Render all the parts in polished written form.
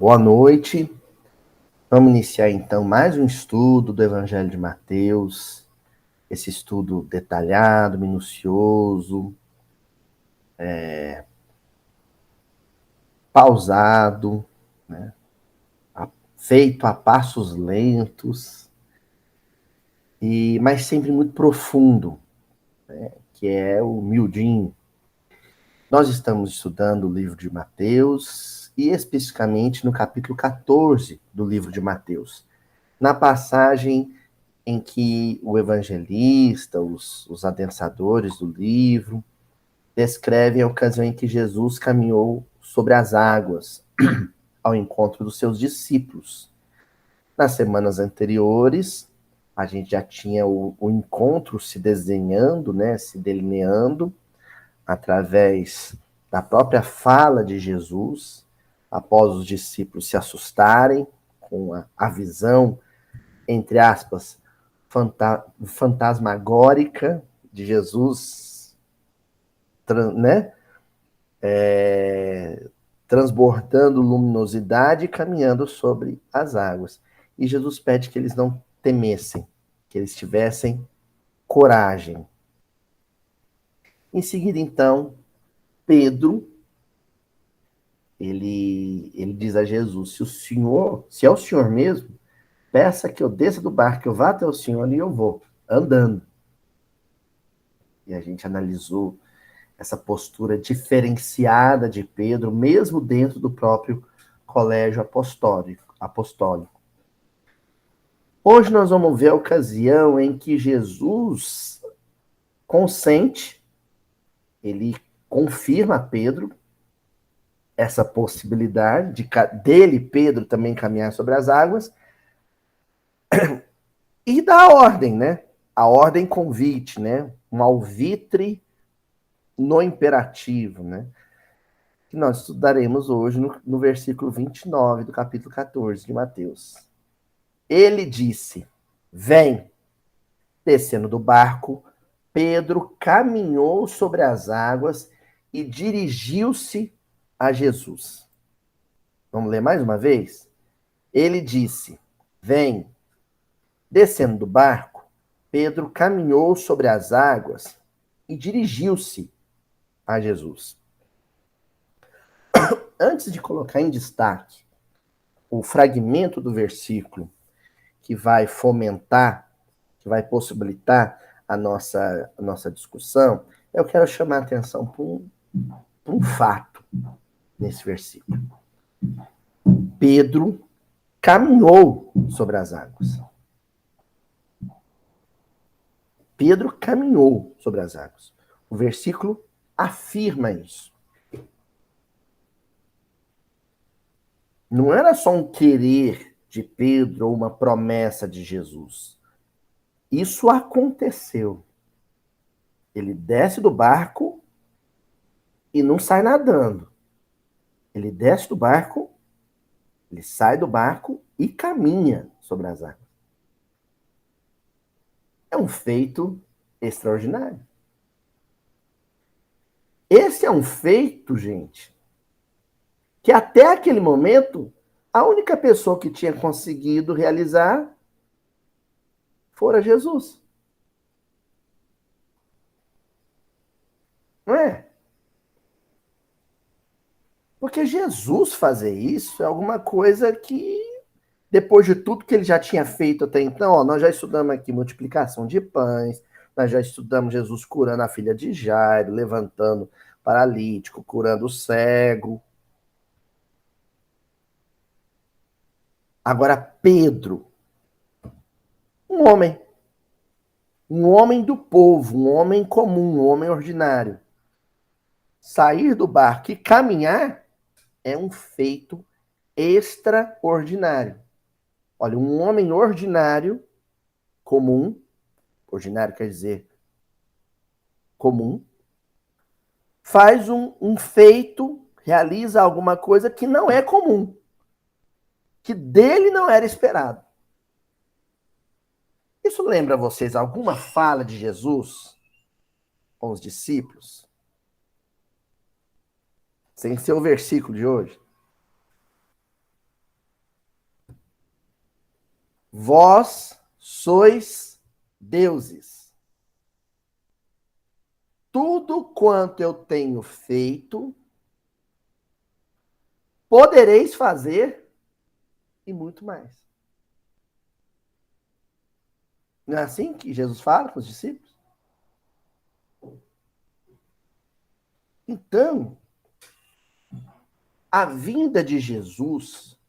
Boa noite. Vamos iniciar então mais um estudo do Evangelho de Mateus. Esse estudo detalhado, minucioso, pausado, né? Feito a passos lentos, mas sempre muito profundo, né? Que é o miudinho. Nós estamos estudando o livro de Mateus e especificamente no capítulo 14 do livro de Mateus, na passagem em que o evangelista, os adensadores do livro, descrevem a ocasião em que Jesus caminhou sobre as águas ao encontro dos seus discípulos. Nas semanas anteriores, a gente já tinha o encontro se desenhando, né, se delineando, através da própria fala de Jesus, após os discípulos se assustarem com a visão, entre aspas, fantasmagórica de Jesus, né? Transbordando luminosidade e caminhando sobre as águas. E Jesus pede que eles não temessem, que eles tivessem coragem. Em seguida, então, Pedro, ele diz a Jesus, se é o Senhor mesmo, peça que eu desça do barco, que eu vá até o Senhor e eu vou, andando. E a gente analisou essa postura diferenciada de Pedro, mesmo dentro do próprio colégio apostólico. Hoje nós vamos ver a ocasião em que Jesus consente, ele confirma a Pedro essa possibilidade dele, Pedro, também caminhar sobre as águas, e dá a ordem, né? A ordem convite, né? Um alvitre no imperativo, né? Que nós estudaremos hoje no versículo 29 do capítulo 14 de Mateus. Ele disse, vem. Descendo do barco, Pedro caminhou sobre as águas e dirigiu-se a Jesus. Vamos ler mais uma vez? Ele disse, vem. Descendo do barco, Pedro caminhou sobre as águas e dirigiu-se a Jesus. Antes de colocar em destaque o fragmento do versículo que vai fomentar, que vai possibilitar a nossa discussão, eu quero chamar a atenção para um fato nesse versículo. Pedro caminhou sobre as águas. Pedro caminhou sobre as águas. O versículo afirma isso. Não era só um querer de Pedro ou uma promessa de Jesus. Isso aconteceu. Ele desce do barco e não sai nadando. Ele desce do barco, ele sai do barco e caminha sobre as águas. É um feito extraordinário. Esse é um feito, gente, que até aquele momento, a única pessoa que tinha conseguido realizar fora Jesus. Não é? Porque Jesus fazer isso é alguma coisa que, depois de tudo que ele já tinha feito até então, ó, nós já estudamos aqui multiplicação de pães, nós já estudamos Jesus curando a filha de Jairo, levantando paralítico, curando o cego. Agora, Pedro, um homem do povo, um homem comum, um homem ordinário, sair do barco e caminhar é um feito extraordinário. Olha, um homem ordinário, comum, ordinário quer dizer comum, faz um feito, realiza alguma coisa que não é comum, que dele não era esperado. Isso lembra a vocês alguma fala de Jesus com os discípulos? Sem ser o versículo de hoje. Vós sois deuses. Tudo quanto eu tenho feito, podereis fazer e muito mais. Não é assim que Jesus fala com os discípulos? Então, a vinda de Jesus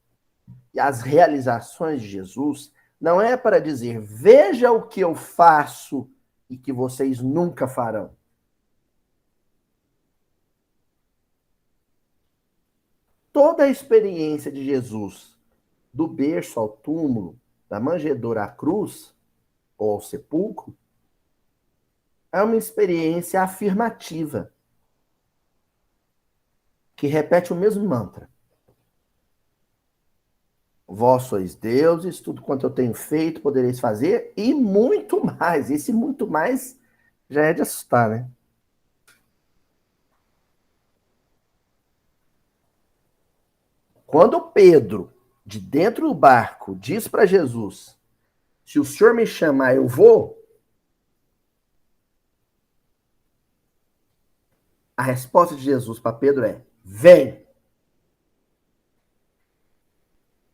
e as realizações de Jesus não é para dizer, veja o que eu faço e que vocês nunca farão. Toda a experiência de Jesus, do berço ao túmulo, da manjedoura à cruz, ou ao sepulcro, é uma experiência afirmativa, que repete o mesmo mantra. Vós sois deuses, tudo quanto eu tenho feito, podereis fazer, e muito mais. Esse muito mais já é de assustar, né? Quando Pedro, de dentro do barco, diz para Jesus, se o senhor me chamar, eu vou, a resposta de Jesus para Pedro é, vem.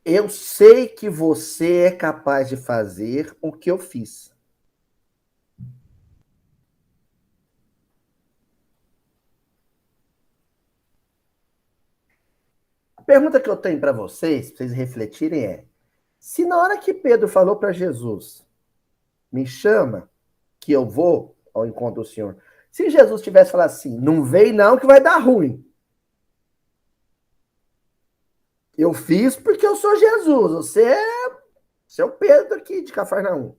Eu sei que você é capaz de fazer o que eu fiz. A pergunta que eu tenho para vocês refletirem é, se na hora que Pedro falou para Jesus, me chama, que eu vou ao encontro do Senhor, se Jesus tivesse falado assim, não vem não que vai dar ruim. Eu fiz porque eu sou Jesus, você é o Pedro aqui de Cafarnaum,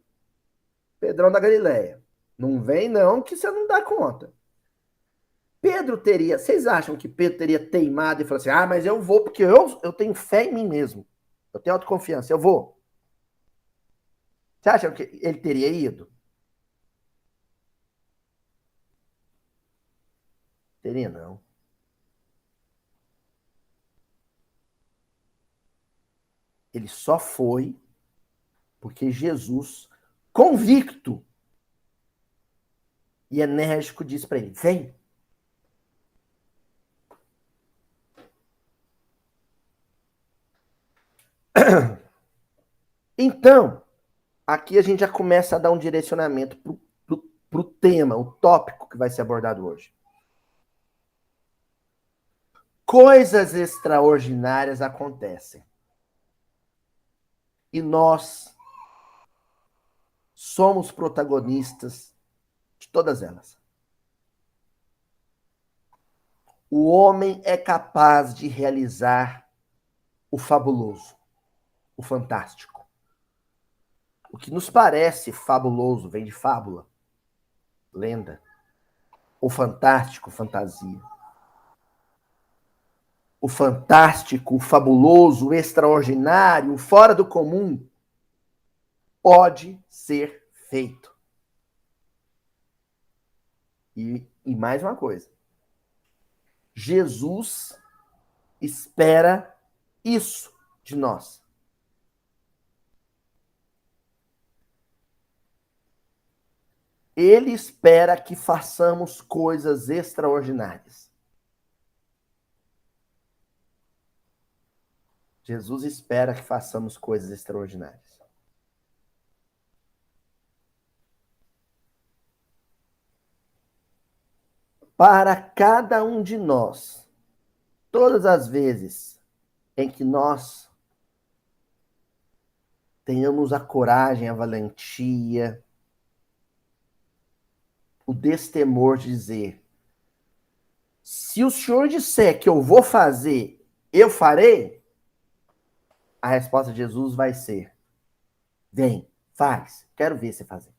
Pedrão da Galileia. Não vem não que você não dá conta. Pedro teria, vocês acham que Pedro teria teimado e falado assim, mas eu vou porque eu tenho fé em mim mesmo. Eu tenho autoconfiança, eu vou. Você acha que ele teria ido? Teria não. Ele só foi porque Jesus, convicto e enérgico, disse para ele, vem. Então, aqui a gente já começa a dar um direcionamento para o tema, o tópico que vai ser abordado hoje. Coisas extraordinárias acontecem. E nós somos protagonistas de todas elas. O homem é capaz de realizar o fabuloso, o fantástico. O que nos parece fabuloso vem de fábula, lenda. O fantástico, fantasia. O fantástico, o fabuloso, o extraordinário, o fora do comum, pode ser feito. E mais uma coisa. Jesus espera isso de nós. Ele espera que façamos coisas extraordinárias. Jesus espera que façamos coisas extraordinárias. Para cada um de nós, todas as vezes em que nós tenhamos a coragem, a valentia, o destemor de dizer, se o senhor disser que eu vou fazer, eu farei, a resposta de Jesus vai ser, vem, faz, quero ver você fazer.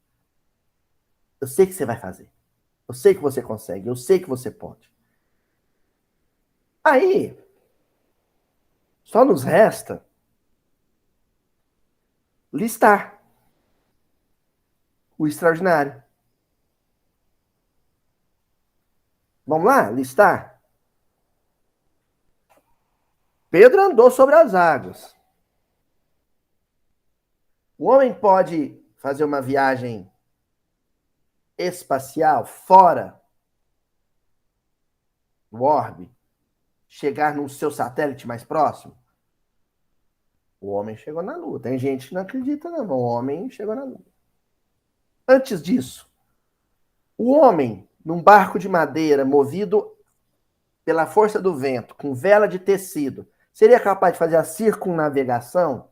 Eu sei que você vai fazer. Eu sei que você consegue, eu sei que você pode. Aí, só nos resta listar o extraordinário. Vamos lá, listar? Pedro andou sobre as águas. O homem pode fazer uma viagem espacial fora do orbe, chegar no seu satélite mais próximo? O homem chegou na Lua. Tem gente que não acredita, não. O homem chegou na Lua. Antes disso, o homem, num barco de madeira movido pela força do vento, com vela de tecido, seria capaz de fazer a circunnavegação,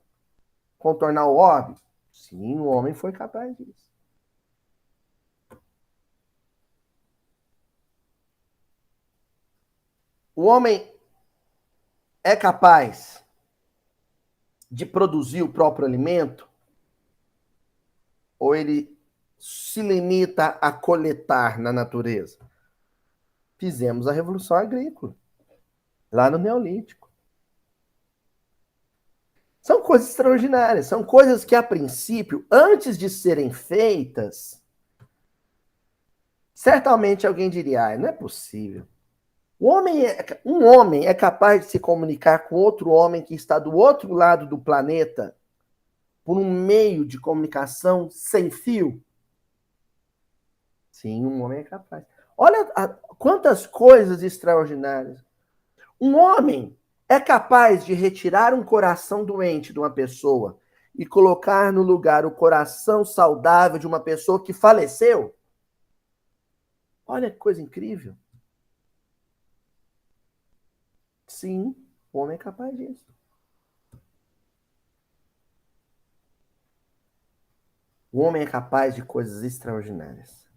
contornar o orbe? Sim, o homem foi capaz disso. O homem é capaz de produzir o próprio alimento? Ou ele se limita a coletar na natureza? Fizemos a Revolução Agrícola, lá no Neolítico. São coisas extraordinárias, são coisas que, a princípio, antes de serem feitas, certamente alguém diria, não é possível. Um homem é capaz de se comunicar com outro homem que está do outro lado do planeta por um meio de comunicação sem fio? Sim, um homem é capaz. Olha quantas coisas extraordinárias. Um homem é capaz de retirar um coração doente de uma pessoa e colocar no lugar o coração saudável de uma pessoa que faleceu? Olha que coisa incrível. Sim, o homem é capaz disso. O homem é capaz de coisas extraordinárias.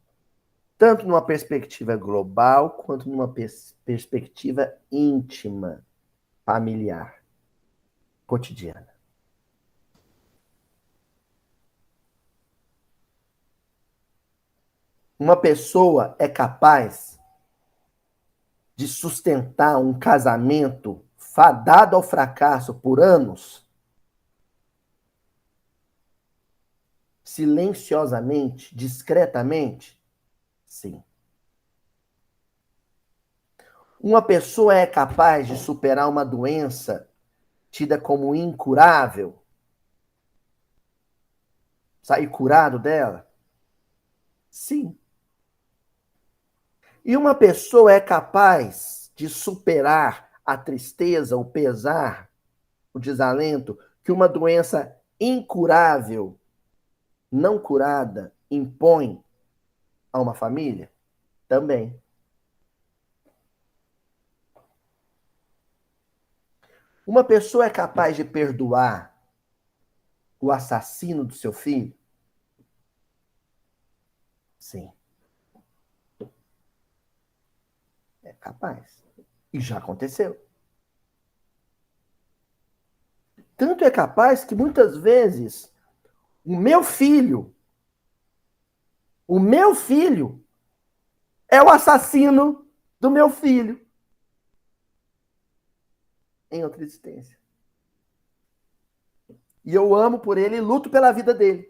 Tanto numa perspectiva global, quanto numa perspectiva íntima, familiar, cotidiana. Uma pessoa é capaz de sustentar um casamento fadado ao fracasso por anos, silenciosamente, discretamente? Sim. Uma pessoa é capaz de superar uma doença tida como incurável? Sair curado dela? Sim. E uma pessoa é capaz de superar a tristeza, o pesar, o desalento que uma doença incurável, não curada, impõe a uma família? Também. Uma pessoa é capaz de perdoar o assassino do seu filho? Sim. É capaz. E já aconteceu. Tanto é capaz que muitas vezes o meu filho é o assassino do meu filho em outra existência. E eu amo por ele e luto pela vida dele.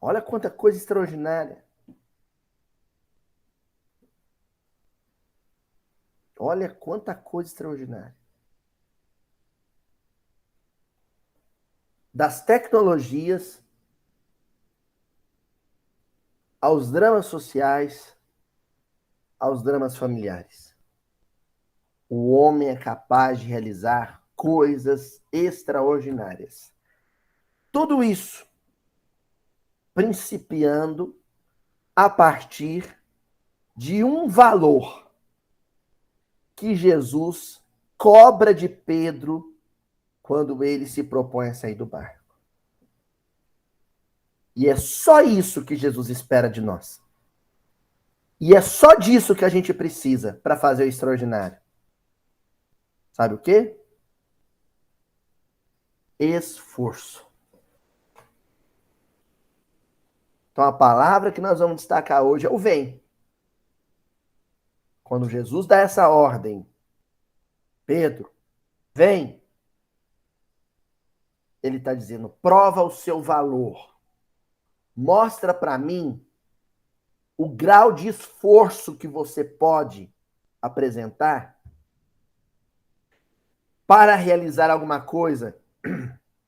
Olha quanta coisa extraordinária. Olha quanta coisa extraordinária. Das tecnologias aos dramas sociais, aos dramas familiares. O homem é capaz de realizar coisas extraordinárias. Tudo isso principiando a partir de um valor que Jesus cobra de Pedro quando ele se propõe a sair do barco. E é só isso que Jesus espera de nós. E é só disso que a gente precisa para fazer o extraordinário. Sabe o quê? Esforço. Então a palavra que nós vamos destacar hoje é o vem. Quando Jesus dá essa ordem, Pedro, vem. Ele está dizendo, prova o seu valor. Mostra para mim o grau de esforço que você pode apresentar para realizar alguma coisa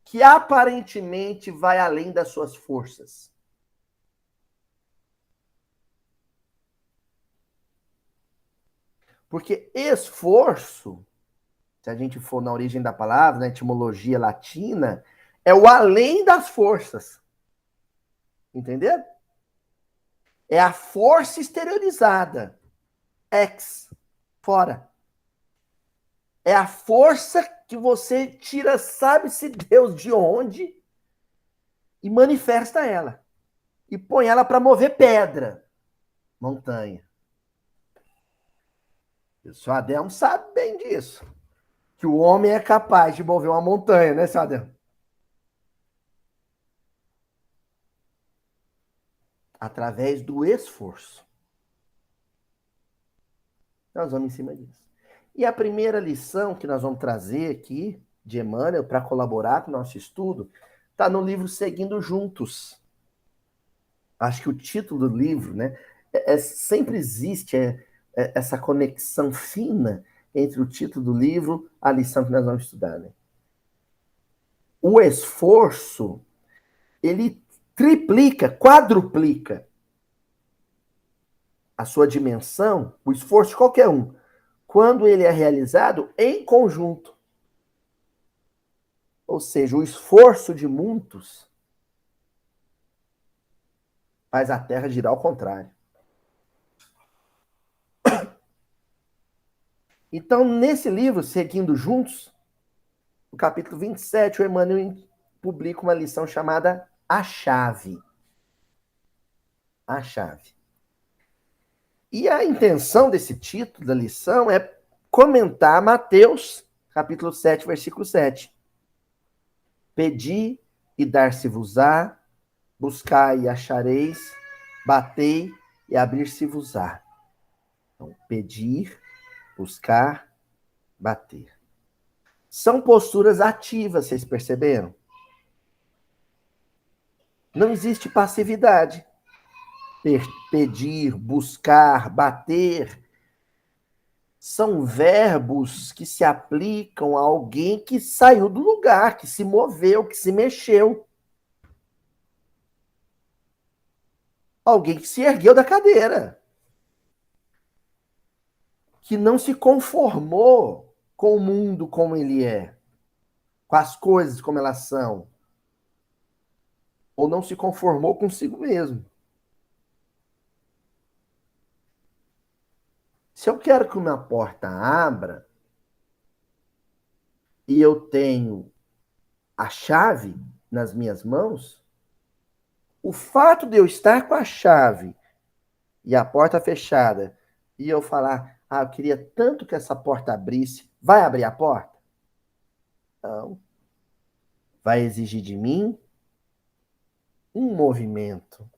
que aparentemente vai além das suas forças. Porque esforço, se a gente for na origem da palavra, na etimologia latina, é o além das forças. Entendeu? É a força exteriorizada. Ex, fora. É a força que você tira, sabe-se Deus de onde, e manifesta ela. E põe ela para mover pedra, montanha. O senhor Adelmo sabe bem disso. Que o homem é capaz de mover uma montanha, né, senhor Adelmo? Através do esforço. Nós vamos em cima disso. E a primeira lição que nós vamos trazer aqui, de Emmanuel, para colaborar com o nosso estudo, está no livro Seguindo Juntos. Acho que o título do livro, né? Sempre existe essa conexão fina entre o título do livro e a lição que nós vamos estudar, né? O esforço, ele triplica, quadruplica a sua dimensão, o esforço de qualquer um, quando ele é realizado em conjunto. Ou seja, o esforço de muitos faz a Terra girar ao contrário. Então, nesse livro, Seguindo Juntos, no capítulo 27, o Emmanuel publica uma lição chamada A Chave. A Chave. E a intenção desse título da lição é comentar Mateus, capítulo 7, versículo 7. Pedi e dar-se-vos-á, buscai e achareis, batei e abrir-se-vos-á. Então, pedir, buscar, bater. São posturas ativas, vocês perceberam? Não existe passividade. Pedir, buscar, bater, são verbos que se aplicam a alguém que saiu do lugar, que se moveu, que se mexeu. Alguém que se ergueu da cadeira. Que não se conformou com o mundo como ele é, com as coisas como elas são. Ou não se conformou consigo mesmo. Se eu quero que uma porta abra e eu tenho a chave nas minhas mãos, o fato de eu estar com a chave e a porta fechada e eu falar, eu queria tanto que essa porta abrisse, vai abrir a porta? Não. Vai exigir de mim um movimento.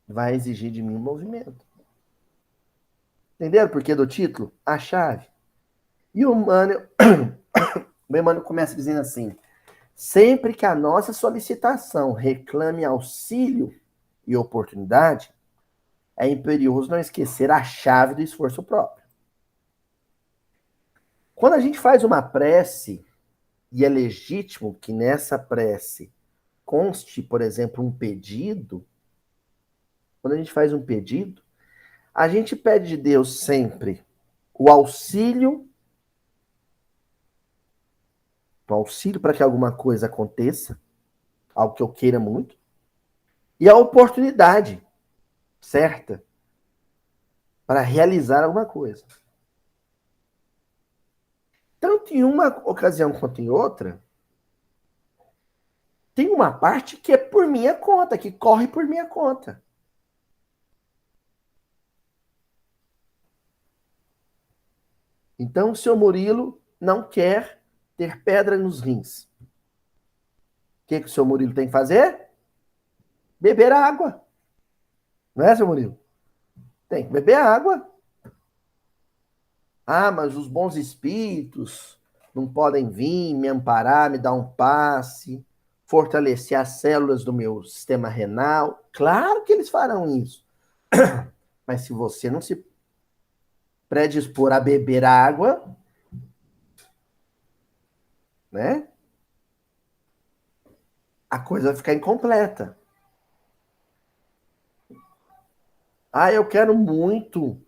Vai exigir de mim um movimento. Entenderam por que do título? A chave. E o Emmanuel começa dizendo assim: sempre que a nossa solicitação reclame auxílio e oportunidade, é imperioso não esquecer a chave do esforço próprio. Quando a gente faz uma prece, e é legítimo que nessa prece conste, por exemplo, um pedido, quando a gente faz um pedido, a gente pede de Deus sempre o auxílio para que alguma coisa aconteça, algo que eu queira muito, e a oportunidade certa para realizar alguma coisa. Tanto em uma ocasião quanto em outra, tem uma parte que é por minha conta, que corre por minha conta. Então, o seu Murilo não quer ter pedra nos rins. O que o seu Murilo tem que fazer? Beber água. Não é, seu Murilo? Tem que beber água. Mas os bons espíritos não podem vir me amparar, me dar um passe, fortalecer as células do meu sistema renal. Claro que eles farão isso. Mas se você não se predispor a beber água, né? A coisa vai ficar incompleta. Ah, eu quero muito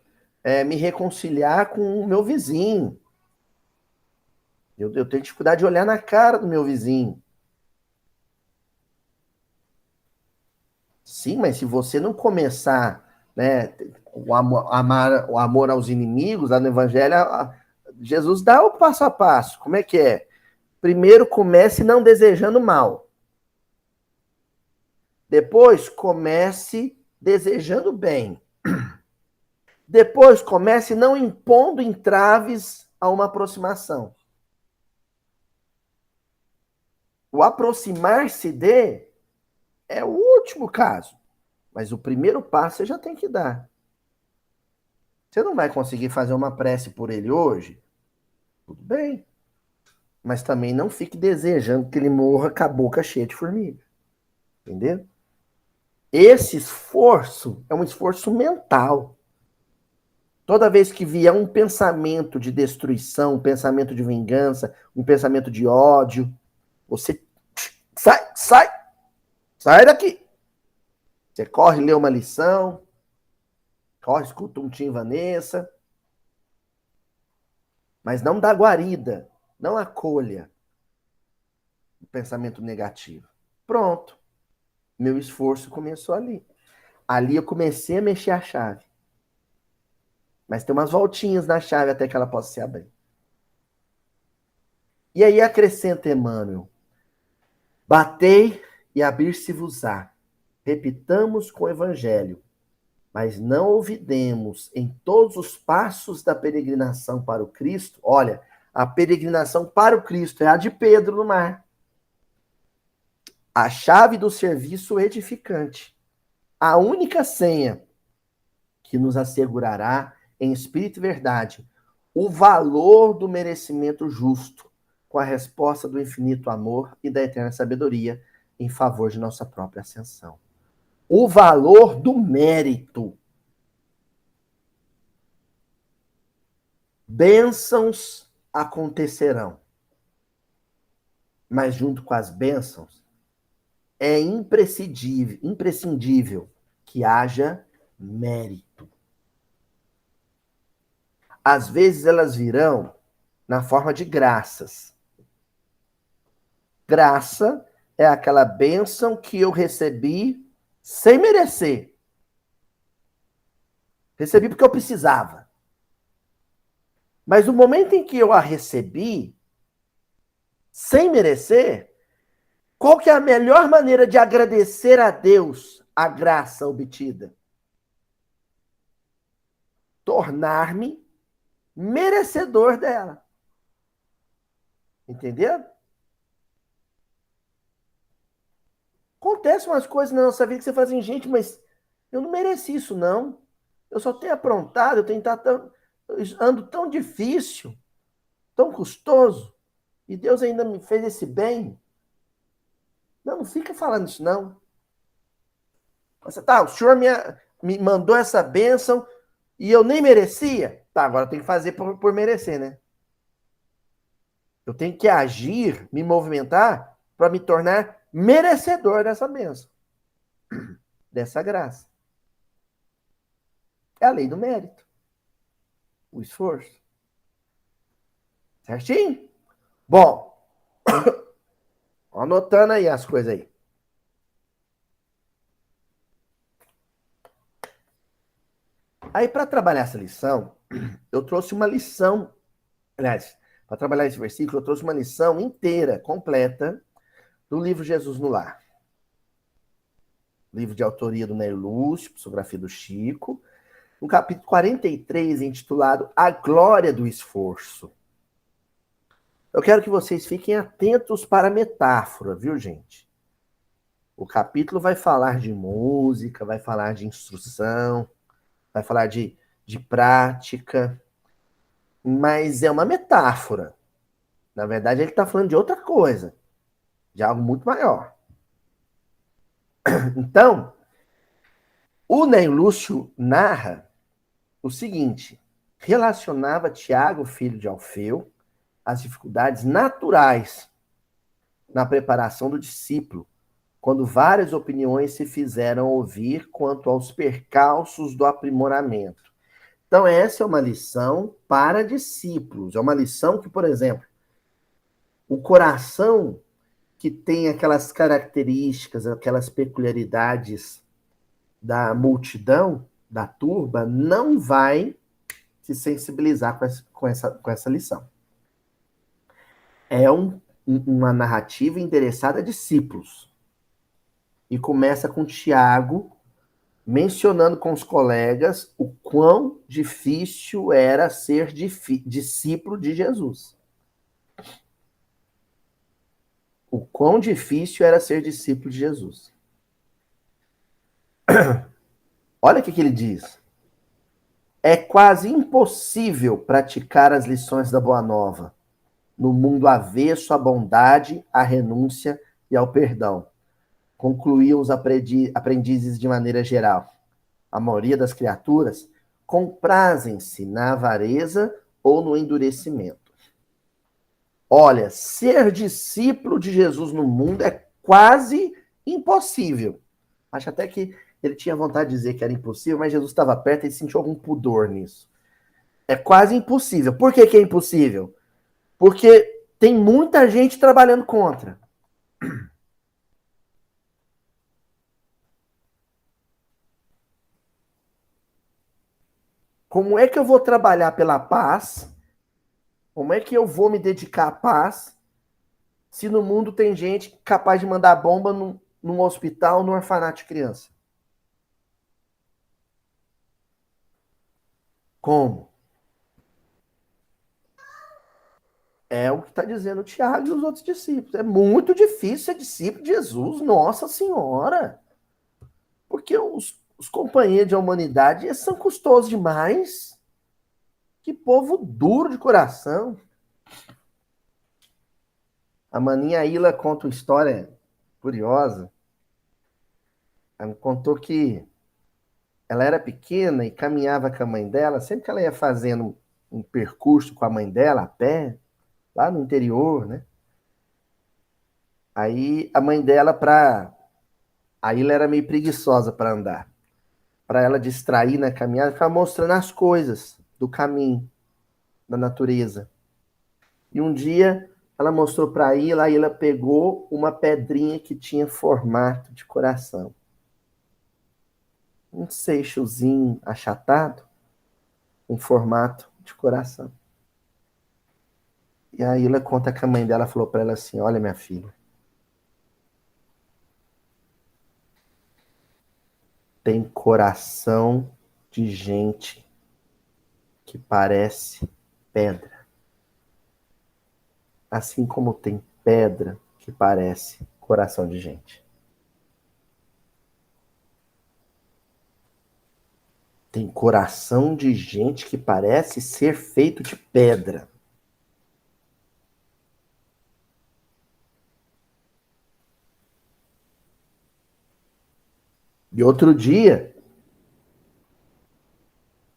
me reconciliar com o meu vizinho. Eu tenho dificuldade de olhar na cara do meu vizinho. Sim, mas se você não começar, né, o amor aos inimigos, lá no Evangelho, Jesus dá o passo a passo. Como é que é? Primeiro comece não desejando mal. Depois comece desejando bem. Depois comece não impondo entraves a uma aproximação. O aproximar-se de é o último caso. Mas o primeiro passo você já tem que dar. Você não vai conseguir fazer uma prece por ele hoje? Tudo bem. Mas também não fique desejando que ele morra com a boca cheia de formiga. Entendeu? Esse esforço é um esforço mental. Toda vez que vier um pensamento de destruição, um pensamento de vingança, um pensamento de ódio, você sai daqui. Você corre, lê uma lição, corre, escuta um Tim Vanessa, mas não dá guarida, não acolha o pensamento negativo. Pronto. Meu esforço começou ali. Ali eu comecei a mexer a chave. Mas tem umas voltinhas na chave até que ela possa se abrir. E aí acrescenta Emmanuel: batei e abrir-se-vos-á. Repitamos com o evangelho, mas não olvidemos em todos os passos da peregrinação para o Cristo. Olha, a peregrinação para o Cristo é a de Pedro no mar. A chave do serviço edificante. A única senha que nos assegurará, em espírito e verdade, o valor do merecimento justo, com a resposta do infinito amor e da eterna sabedoria em favor de nossa própria ascensão. O valor do mérito. Bênçãos acontecerão, mas junto com as bênçãos é imprescindível que haja mérito. Às vezes elas virão na forma de graças. Graça é aquela bênção que eu recebi sem merecer. Recebi porque eu precisava. Mas no momento em que eu a recebi, sem merecer, qual que é a melhor maneira de agradecer a Deus a graça obtida? Tornar-me merecedor dela. Entendeu? Acontecem umas coisas na nossa vida que você fala assim, gente, mas eu não mereci isso, não. Eu só tenho aprontado, eu tenho ando tão difícil, tão custoso, e Deus ainda me fez esse bem. Não, não fica falando isso, não. Você, tá, o senhor me mandou essa bênção e eu nem merecia? Tá, agora eu tenho que fazer por merecer, né? Eu tenho que agir, me movimentar para me tornar merecedor dessa bênção, dessa graça. É a lei do mérito, o esforço. Certinho? Bom, anotando aí as coisas aí. Aí, para trabalhar essa lição, eu trouxe uma lição. Aliás, para trabalhar esse versículo, eu trouxe uma lição inteira, completa, do livro Jesus no Lar. Livro de autoria do Nélio Lúcio, psicografia do Chico, no capítulo 43, intitulado A Glória do Esforço. Eu quero que vocês fiquem atentos para a metáfora, viu, gente? O capítulo vai falar de música, vai falar de instrução, vai falar de prática, mas é uma metáfora. Na verdade, ele está falando de outra coisa, de algo muito maior. Então, o Ney Lúcio narra o seguinte: relacionava Tiago, filho de Alfeu, às dificuldades naturais na preparação do discípulo, quando várias opiniões se fizeram ouvir quanto aos percalços do aprimoramento. Então, essa é uma lição para discípulos. É uma lição que, por exemplo, o coração que tem aquelas características, aquelas peculiaridades da multidão, da turba, não vai se sensibilizar com essa lição. É uma narrativa endereçada a discípulos. E começa com Tiago mencionando com os colegas o quão difícil era ser discípulo de Jesus. O quão difícil era ser discípulo de Jesus. Olha o que ele diz. É quase impossível praticar as lições da Boa Nova no mundo avesso à bondade, à renúncia e ao perdão. Concluíam os aprendizes de maneira geral. A maioria das criaturas comprazem-se na avareza ou no endurecimento. Olha, ser discípulo de Jesus no mundo é quase impossível. Acho até que ele tinha vontade de dizer que era impossível, mas Jesus estava perto e sentiu algum pudor nisso. É quase impossível. Por que é impossível? Porque tem muita gente trabalhando contra. Como é que eu vou trabalhar pela paz? Como é que eu vou me dedicar à paz se no mundo tem gente capaz de mandar bomba num hospital, num orfanato de criança? Como? É o que está dizendo o Tiago e os outros discípulos. É muito difícil ser discípulo de Jesus, Nossa Senhora. Porque os companheiros da humanidade são custosos demais. Que povo duro de coração. A maninha Ilha conta uma história curiosa. Ela me contou que ela era pequena e caminhava com a mãe dela. Sempre que ela ia fazendo um percurso com a mãe dela, a pé, lá no interior, né? Aí a mãe dela, a Ilha era meio preguiçosa para andar. Para ela distrair na caminhada, ficava mostrando as coisas do caminho, da natureza. E um dia ela mostrou para a Ilha pegou uma pedrinha que tinha formato de coração. Um seixozinho achatado, um formato de coração. E a Ilha conta que a mãe dela falou para ela assim: olha, minha filha, tem coração de gente que parece pedra. Assim como tem pedra que parece coração de gente. Tem coração de gente que parece ser feito de pedra. E outro dia,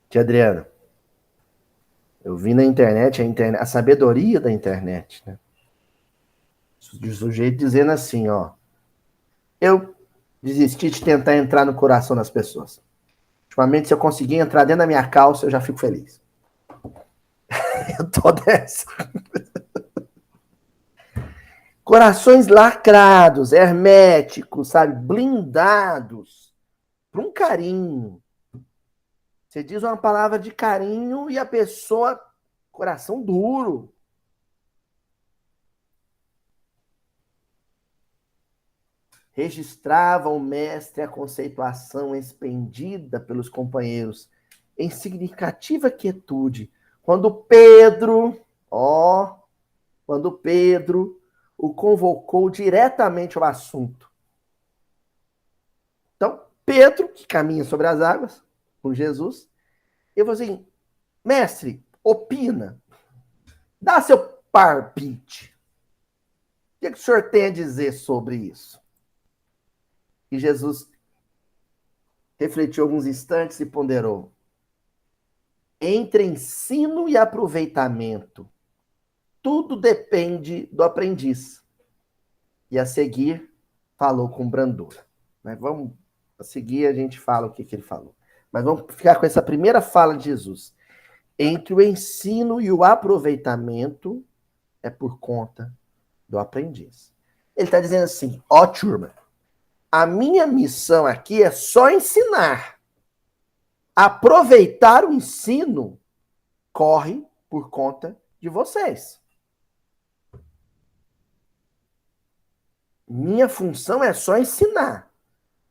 tia Adriana, eu vi na internet, a sabedoria da internet, né? O sujeito dizendo assim, ó, eu desisti de tentar entrar no coração das pessoas. Ultimamente, se eu conseguir entrar dentro da minha calça, eu já fico feliz. Eu tô dessa. Corações lacrados, herméticos, sabe? Blindados para um carinho. Você diz uma palavra de carinho e a pessoa, coração duro. Registrava o mestre a conceituação expendida pelos companheiros em significativa quietude. Quando Pedro o convocou diretamente ao assunto. Então, Pedro, que caminha sobre as águas com Jesus, eu vou assim, mestre, opina, dá seu palpite. O que o senhor tem a dizer sobre isso? E Jesus refletiu alguns instantes e ponderou. Entre ensino e aproveitamento, tudo depende do aprendiz. E a seguir, falou com brandura. Mas vamos, a seguir a gente fala o que ele falou. Mas vamos ficar com essa primeira fala de Jesus. Entre o ensino e o aproveitamento é por conta do aprendiz. Ele está dizendo assim, ó turma, a minha missão aqui é só ensinar. Aproveitar o ensino corre por conta de vocês. Minha função é só ensinar.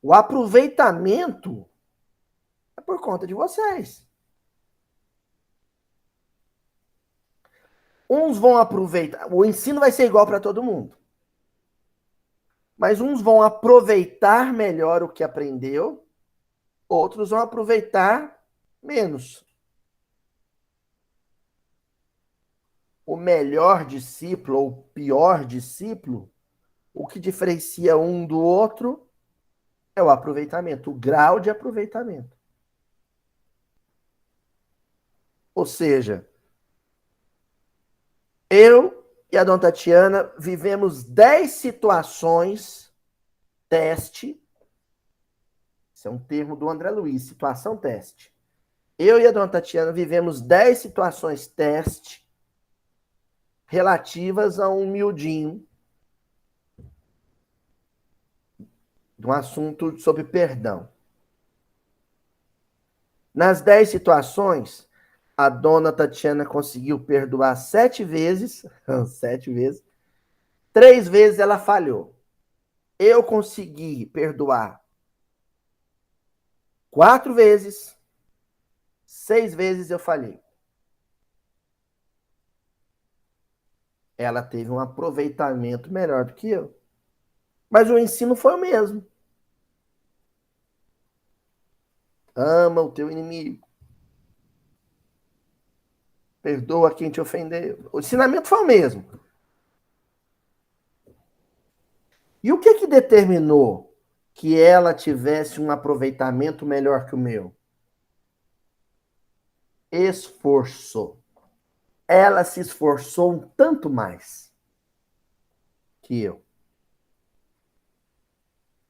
O aproveitamento é por conta de vocês. Uns vão aproveitar, o ensino vai ser igual para todo mundo. Mas uns vão aproveitar melhor o que aprendeu, outros vão aproveitar menos. O melhor discípulo ou o pior discípulo, o que diferencia um do outro é o aproveitamento, o grau de aproveitamento. Ou seja, eu e a dona Tatiana vivemos 10 situações teste. Esse é um termo do André Luiz, situação teste. Eu e a dona Tatiana vivemos 10 situações teste relativas a um miudinho de um assunto sobre perdão. Nas 10 situações, a dona Tatiana conseguiu perdoar 7 vezes. 7 vezes. 3 vezes ela falhou. Eu consegui perdoar 4 vezes. 6 vezes eu falhei. Ela teve um aproveitamento melhor do que eu. Mas o ensino foi o mesmo. Ama o teu inimigo. Perdoa quem te ofendeu. O ensinamento foi o mesmo. E o que determinou que ela tivesse um aproveitamento melhor que o meu? Esforço. Ela se esforçou um tanto mais que eu.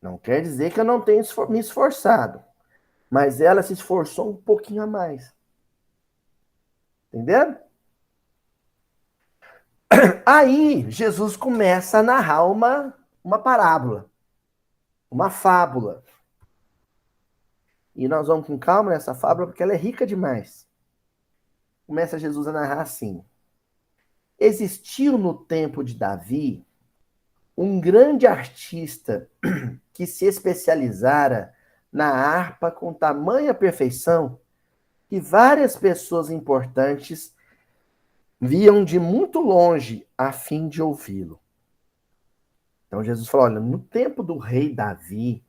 Não quer dizer que eu não tenha me esforçado, mas ela se esforçou um pouquinho a mais. Entendeu? Aí, Jesus começa a narrar uma parábola, uma fábula. E nós vamos com calma nessa fábula, porque ela é rica demais. Começa Jesus a narrar assim. Existiu no tempo de Davi um grande artista que se especializara na harpa com tamanha perfeição que várias pessoas importantes viam de muito longe a fim de ouvi-lo. Então Jesus falou, olha, no tempo do rei Davi,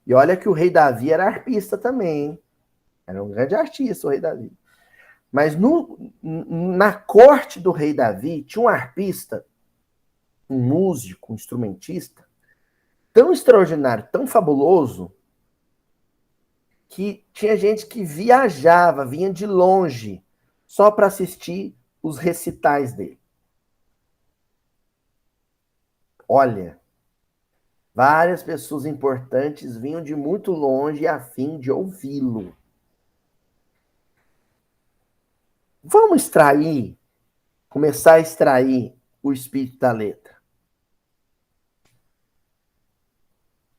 e olha que o rei Davi era arpista também, hein? Era um grande artista o rei Davi. Mas na corte do rei Davi tinha um arpista, um músico, um instrumentista, tão extraordinário, tão fabuloso, que tinha gente que viajava, vinha de longe, só para assistir os recitais dele. Olha, várias pessoas importantes vinham de muito longe a fim de ouvi-lo. Vamos começar a extrair o espírito da letra.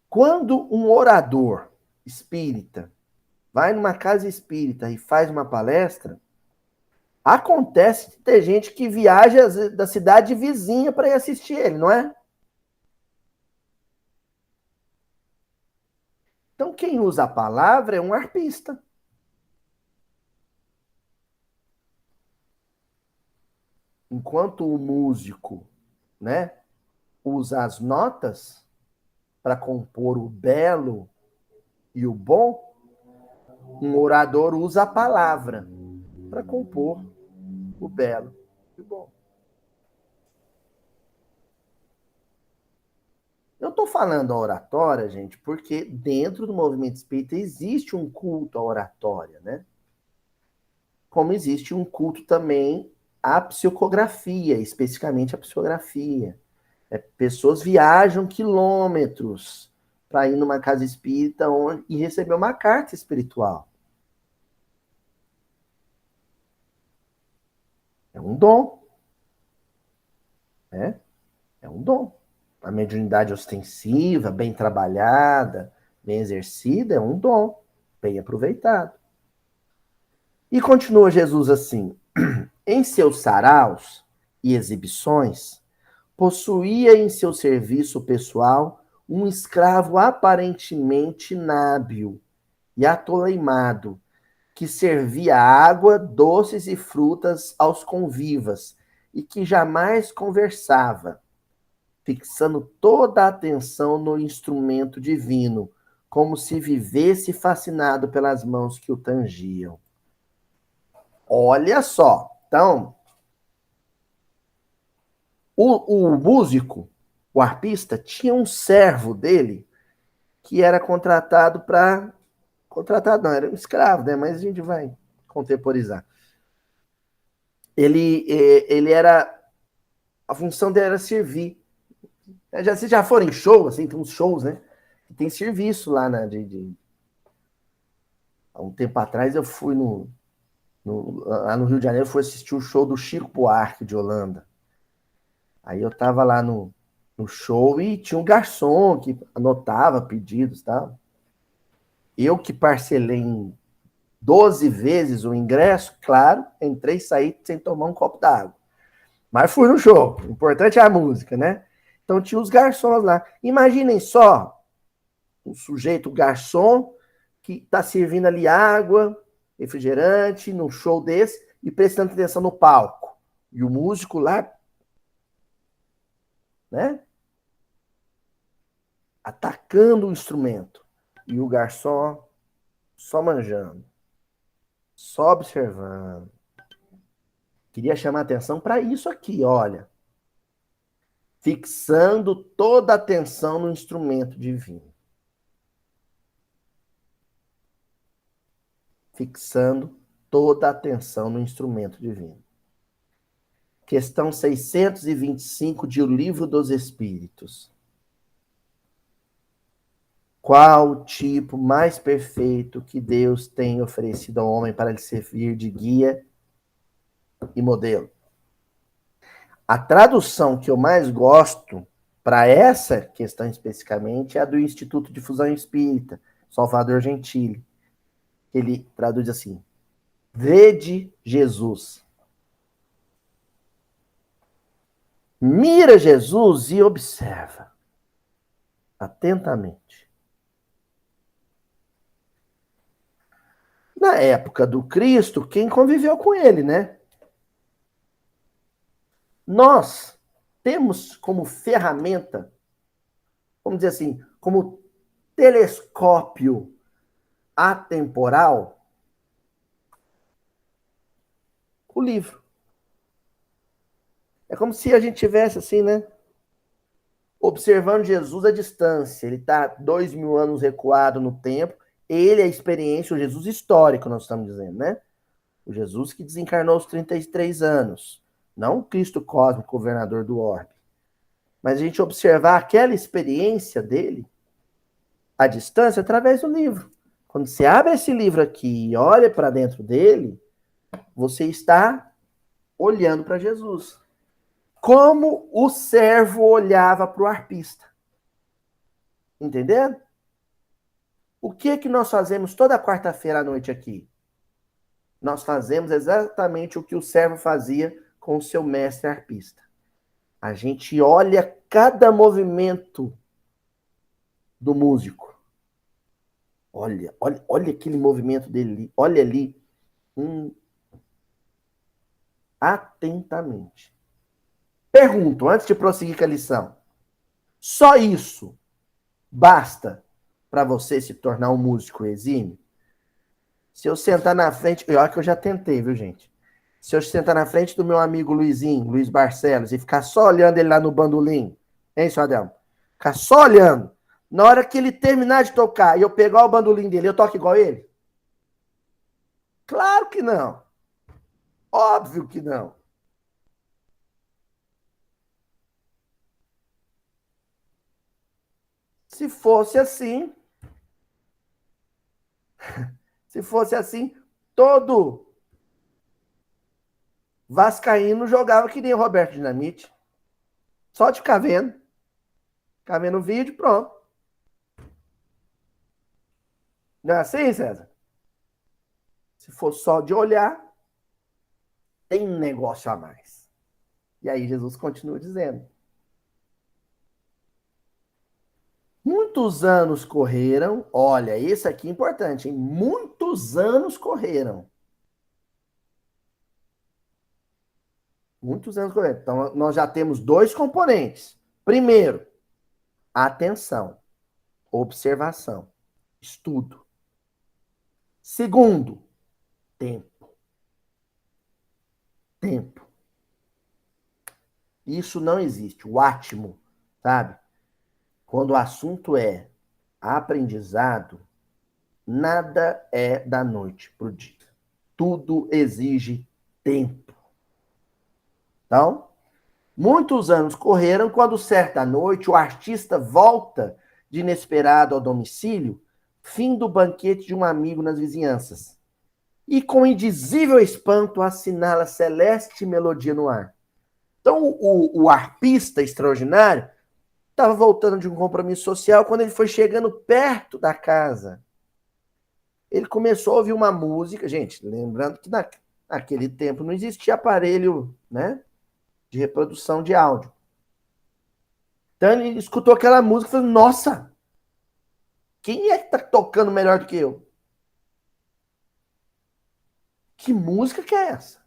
Quando um orador espírita vai numa casa espírita e faz uma palestra, acontece de ter gente que viaja da cidade vizinha para ir assistir ele, não é? Então, quem usa a palavra é um arpista. Enquanto o músico, né, usa as notas para compor o belo e o bom, um orador usa a palavra para compor o belo e o bom. Eu estou falando a oratória, gente, porque dentro do movimento espírita existe um culto à oratória, né? como existe um culto também à psicografia, especificamente à psicografia. Pessoas viajam quilômetros para ir numa casa espírita e receber uma carta espiritual. É um dom. Né? É um dom. A mediunidade ostensiva, bem trabalhada, bem exercida, é um dom, bem aproveitado. E continua Jesus assim: em seus saraus e exibições, possuía em seu serviço pessoal um escravo aparentemente inábil e atoleimado, que servia água, doces e frutas aos convivas, e que jamais conversava, fixando toda a atenção no instrumento divino, como se vivesse fascinado pelas mãos que o tangiam. Olha só, então, o músico, o arpista, tinha um servo dele que era contratado para... Contratado não, era um escravo, né? Mas a gente vai contemporizar. Ele era... A função dele era servir. Vocês já foram em show, assim, tem uns shows, né? Tem serviço lá há um tempo atrás eu fui lá no Rio de Janeiro, eu fui assistir o show do Chico Buarque de Holanda. Aí eu tava lá no show e tinha um garçom que anotava pedidos e tal. Eu que parcelei em 12 vezes o ingresso, claro, entrei e saí sem tomar um copo d'água. Mas fui no show. O importante é a música, né? Então tinha os garçons lá. Imaginem só um sujeito, um garçom, que está servindo ali água, refrigerante, num show desse, e prestando atenção no palco. E o músico lá, né? Atacando o instrumento. E o garçom só manjando. Só observando. Queria chamar a atenção para isso aqui, olha. Fixando toda a atenção no instrumento divino. Fixando toda a atenção no instrumento divino. Questão 625 de O Livro dos Espíritos. Qual o tipo mais perfeito que Deus tem oferecido ao homem para lhe servir de guia e modelo? A tradução que eu mais gosto para essa questão especificamente é a do Instituto de Difusão Espírita, Salvador Gentili. Ele traduz assim: vede Jesus. Mira Jesus e observa atentamente. Na época do Cristo, quem conviveu com ele, né? Nós temos como ferramenta, vamos dizer assim, como telescópio atemporal, o livro. É como se a gente tivesse assim, né? Observando Jesus à distância. Ele está 2000 anos recuado no tempo. Ele é a experiência, o Jesus histórico, nós estamos dizendo, né? O Jesus que desencarnou aos 33 anos. Não o Cristo cósmico, governador do orbe. Mas a gente observar aquela experiência dele à distância através do livro. Quando você abre esse livro aqui e olha para dentro dele, você está olhando para Jesus. Como o servo olhava para o arpista. Entendendo? O que nós fazemos toda quarta-feira à noite aqui? Nós fazemos exatamente o que o servo fazia com o seu mestre arpista. A gente olha cada movimento do músico. Olha aquele movimento dele. Olha ali. Atentamente. Pergunto, antes de prosseguir com a lição. Só isso basta para você se tornar um músico exímio? Se eu sentar na frente... Olha que eu já tentei, viu, gente? Se eu sentar na frente do meu amigo Luizinho, Luiz Barcelos, e ficar só olhando ele lá no bandolim, hein, seu Adelmo? Ficar só olhando. Na hora que ele terminar de tocar e eu pegar o bandolim dele, eu toco igual ele? Claro que não. Óbvio que não. Se fosse assim, se fosse assim, todo vascaíno jogava que nem o Roberto Dinamite. Só de ficar vendo o vídeo, pronto. Não é assim, César? Se for só de olhar, tem um negócio a mais. E aí Jesus continua dizendo: muitos anos correram, olha, isso aqui é importante, hein? Muitos anos correram. Muitos anos correram. Então, nós já temos dois componentes. Primeiro, atenção, observação, estudo. Segundo, tempo. Tempo. Isso não existe. O átimo, sabe? Quando o assunto é aprendizado, nada é da noite para o dia. Tudo exige tempo. Então, muitos anos correram quando, certa noite, o artista volta de inesperado ao domicílio, fim do banquete de um amigo nas vizinhanças. E com indizível espanto assinala celeste melodia no ar. Então, o arpista extraordinário estava voltando de um compromisso social quando ele foi chegando perto da casa. Ele começou a ouvir uma música, gente, lembrando que naquele tempo não existia aparelho, né, de reprodução de áudio. Então ele escutou aquela música e falou: nossa, quem é que tá tocando melhor do que eu? Que música que é essa?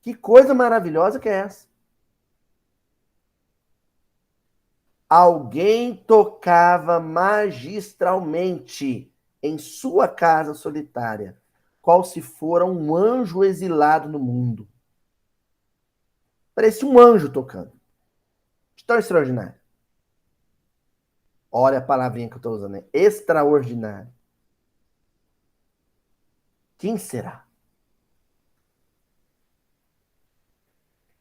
Que coisa maravilhosa que é essa? Alguém tocava magistralmente em sua casa solitária, qual se fora um anjo exilado no mundo. Parecia um anjo tocando. Tão extraordinário. Olha a palavrinha que eu estou usando, né? Extraordinário. Quem será?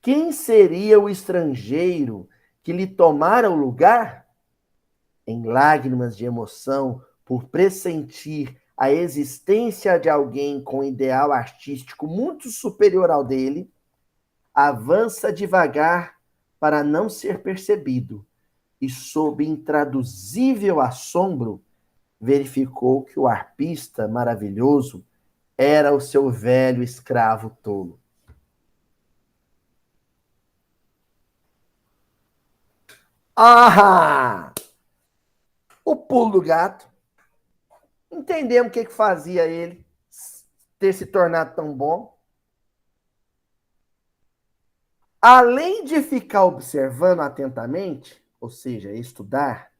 Quem seria o estrangeiro que lhe tomara o lugar? Em lágrimas de emoção, por pressentir a existência de alguém com ideal artístico muito superior ao dele, avança devagar para não ser percebido e, sob intraduzível assombro, verificou que o arpista maravilhoso era o seu velho escravo tolo. Ah! O pulo do gato. Entendemos o que fazia ele ter se tornado tão bom. Além de ficar observando atentamente, ou seja, estudar,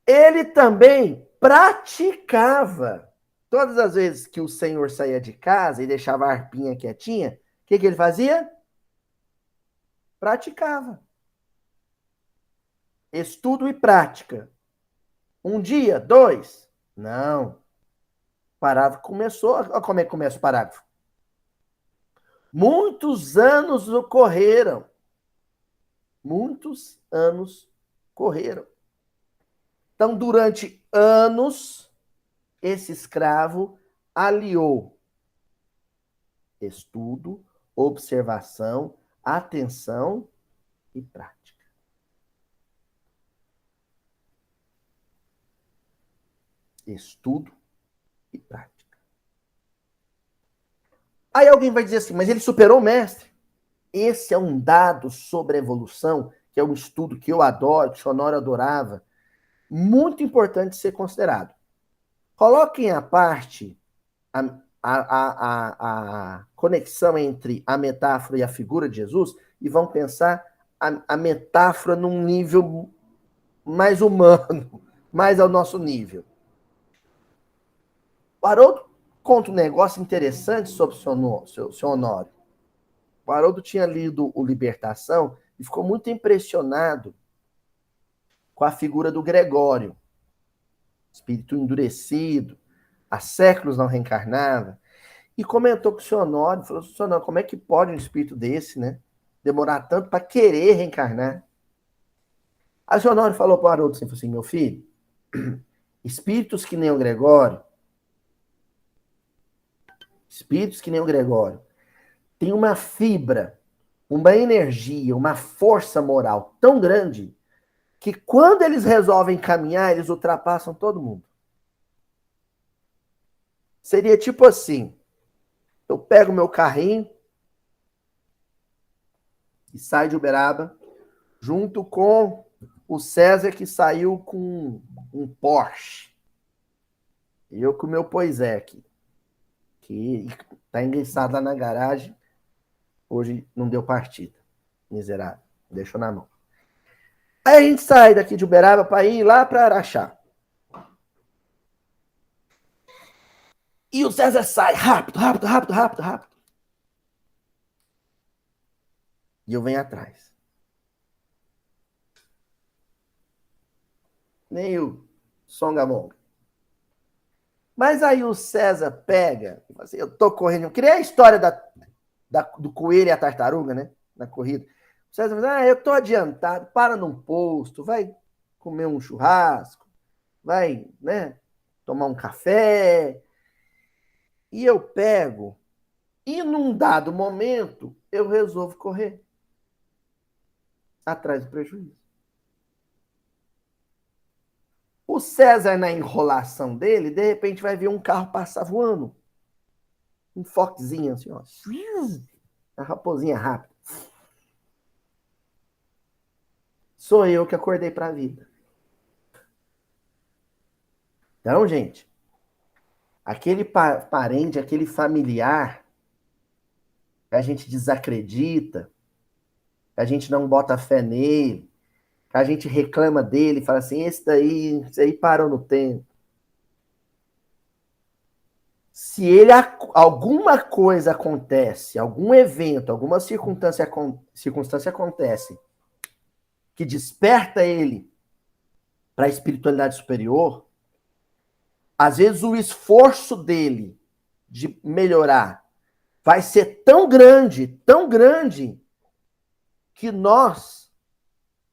ele também praticava. Todas as vezes que o senhor saía de casa e deixava a arpinha quietinha, o que ele fazia? Praticava. Estudo e prática. Um dia, dois? Não. O parágrafo começou. Olha como é que começa o parágrafo. Muitos anos ocorreram. Muitos anos correram. Então, durante anos, esse escravo aliou estudo, observação, atenção e prática. Estudo e prática. Aí alguém vai dizer assim, mas ele superou o mestre? Esse é um dado sobre a evolução, que é um estudo que eu adoro, que o Honório adorava, muito importante ser considerado. Coloquem à parte a conexão entre a metáfora e a figura de Jesus e vão pensar a metáfora num nível mais humano, mais ao nosso nível. O Haroldo conta um negócio interessante sobre o seu Honório. O Haroldo tinha lido o Libertação e ficou muito impressionado com a figura do Gregório. Espírito endurecido. há séculos não reencarnava, e comentou com o senhor Honório, falou, senhor Honório, como é que pode um espírito desse, né? Demorar tanto para querer reencarnar? Aí o senhor Honório falou para o Haroldo assim, meu filho, espíritos que nem o Gregório, tem uma fibra, uma energia, uma força moral tão grande que quando eles resolvem caminhar, eles ultrapassam todo mundo. Seria tipo assim, eu pego meu carrinho e saio de Uberaba, junto com o César que saiu com um Porsche. E eu com o meu Poisé aqui, que tá enguiçado lá na garagem, hoje não deu partida. Miserável, deixou na mão. Aí a gente sai daqui de Uberaba para ir lá para Araxá. E o César sai rápido, rápido, rápido, rápido, rápido. E eu venho atrás. Nem o Songamonga. Mas aí o César pega, assim, eu tô correndo. Eu criei a história do coelho e a tartaruga, né? Na corrida. O César fala, eu tô adiantado, para num posto, vai comer um churrasco, vai, né? Tomar um café. E eu pego, e num dado momento, eu resolvo correr atrás do prejuízo. O César, na enrolação dele, de repente vai ver um carro passar voando. Um foquezinho assim, ó. A raposinha rápida. Sou eu que acordei para a vida. Então, gente, aquele parente, aquele familiar que a gente desacredita, que a gente não bota fé nele, que a gente reclama dele, fala assim, esse aí parou no tempo. Se ele alguma coisa acontece, algum evento, alguma circunstância acontece que desperta ele para a espiritualidade superior, às vezes o esforço dele de melhorar vai ser tão grande, que nós,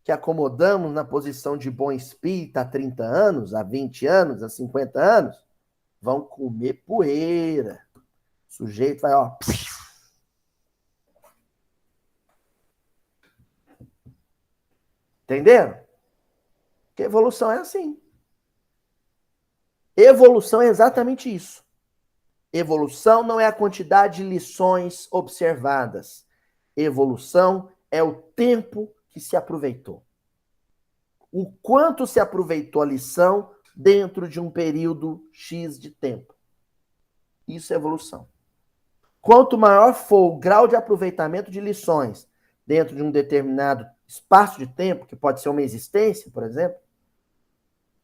que acomodamos na posição de bom espírita há 30 anos, há 20 anos, há 50 anos, vão comer poeira. O sujeito vai, ó. Entenderam? Porque evolução é assim. Evolução é exatamente isso. Evolução não é a quantidade de lições observadas. Evolução é o tempo que se aproveitou. O quanto se aproveitou a lição dentro de um período X de tempo. Isso é evolução. Quanto maior for o grau de aproveitamento de lições dentro de um determinado espaço de tempo, que pode ser uma existência, por exemplo,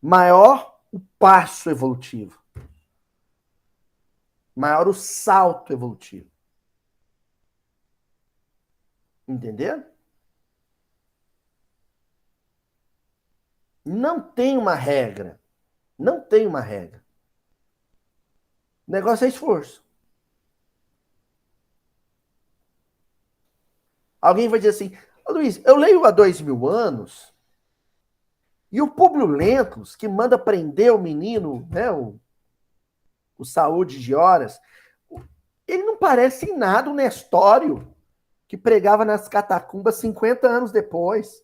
maior o passo evolutivo. Maior o salto evolutivo. Entendeu? Não tem uma regra. Não tem uma regra. O negócio é esforço. Alguém vai dizer assim, Luiz, eu leio há 2000 anos e o Públio Lentulus, que manda prender o menino, né, o Saúde de Horas, ele não parece em nada o Nestório, que pregava nas catacumbas 50 anos depois.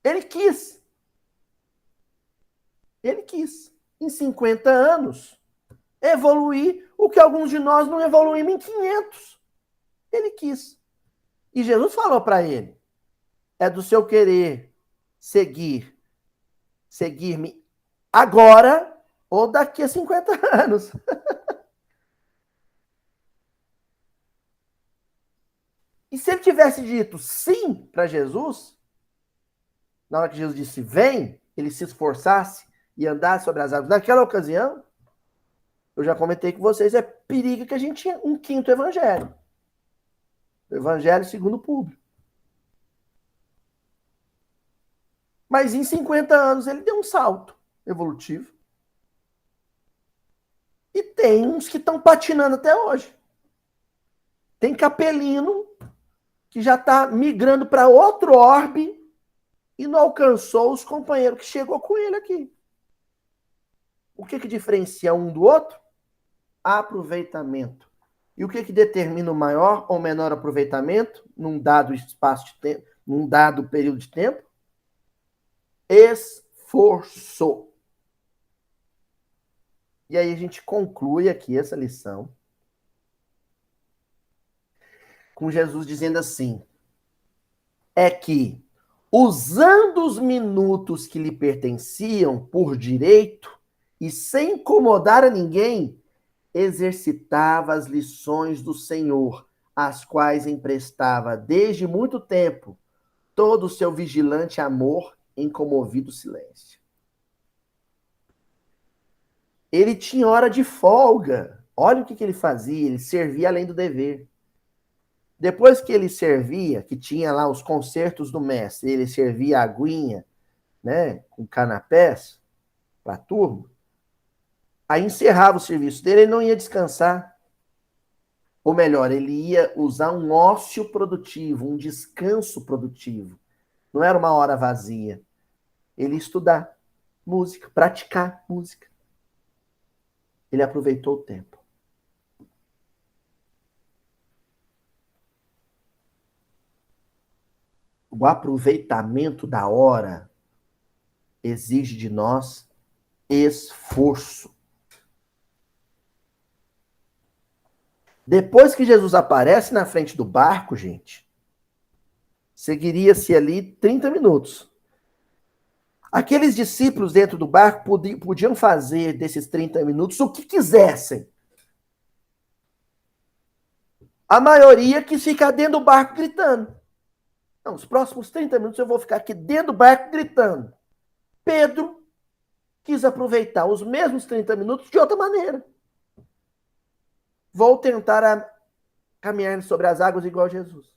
Ele quis. Ele quis, em 50 anos, evoluir o que alguns de nós não evoluímos em 500. Ele quis. E Jesus falou para ele, é do seu querer seguir-me agora ou daqui a 50 anos. E se ele tivesse dito sim para Jesus, na hora que Jesus disse vem, ele se esforçasse e andasse sobre as águas, naquela ocasião, eu já comentei com vocês, é perigo que a gente tinha um quinto evangelho. O evangelho segundo o público. Mas em 50 anos ele deu um salto. evolutivo. E tem uns que estão patinando até hoje. Tem capelino que já está migrando para outro orbe e não alcançou os companheiros que chegou com ele aqui. O que diferencia um do outro? Aproveitamento. E o que determina o maior ou menor aproveitamento num dado espaço de tempo, num dado período de tempo? Esforço. E aí a gente conclui aqui essa lição com Jesus dizendo assim: é que, usando os minutos que lhe pertenciam por direito e sem incomodar a ninguém, exercitava as lições do Senhor, as quais emprestava desde muito tempo todo o seu vigilante amor em comovido silêncio. Ele tinha hora de folga. Olha o que ele fazia, ele servia além do dever. Depois que ele servia, que tinha lá os concertos do mestre, ele servia a aguinha, né, com canapés para a turma, aí encerrava o serviço dele, ele não ia descansar. Ou melhor, ele ia usar um ócio produtivo, um descanso produtivo. Não era uma hora vazia. Ele ia estudar música, praticar música. Ele aproveitou o tempo. O aproveitamento da hora exige de nós esforço. Depois que Jesus aparece na frente do barco, gente, seguiria-se ali 30 minutos. Aqueles discípulos dentro do barco podiam fazer desses 30 minutos o que quisessem. A maioria quis ficar dentro do barco gritando. Não, os próximos 30 minutos eu vou ficar aqui dentro do barco gritando. Pedro quis aproveitar os mesmos 30 minutos de outra maneira. Vou tentar caminhar sobre as águas igual a Jesus.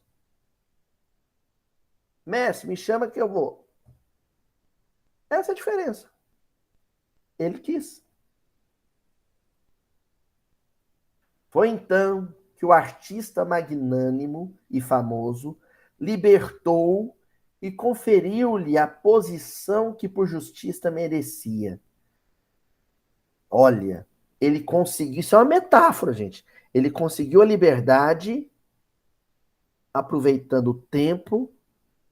Mestre, me chama que eu vou. Essa é a diferença. Ele quis. Foi então que o artista magnânimo e famoso libertou e conferiu-lhe a posição que por justiça merecia. Olha, ele conseguiu, isso é uma metáfora, gente. Ele conseguiu a liberdade aproveitando o tempo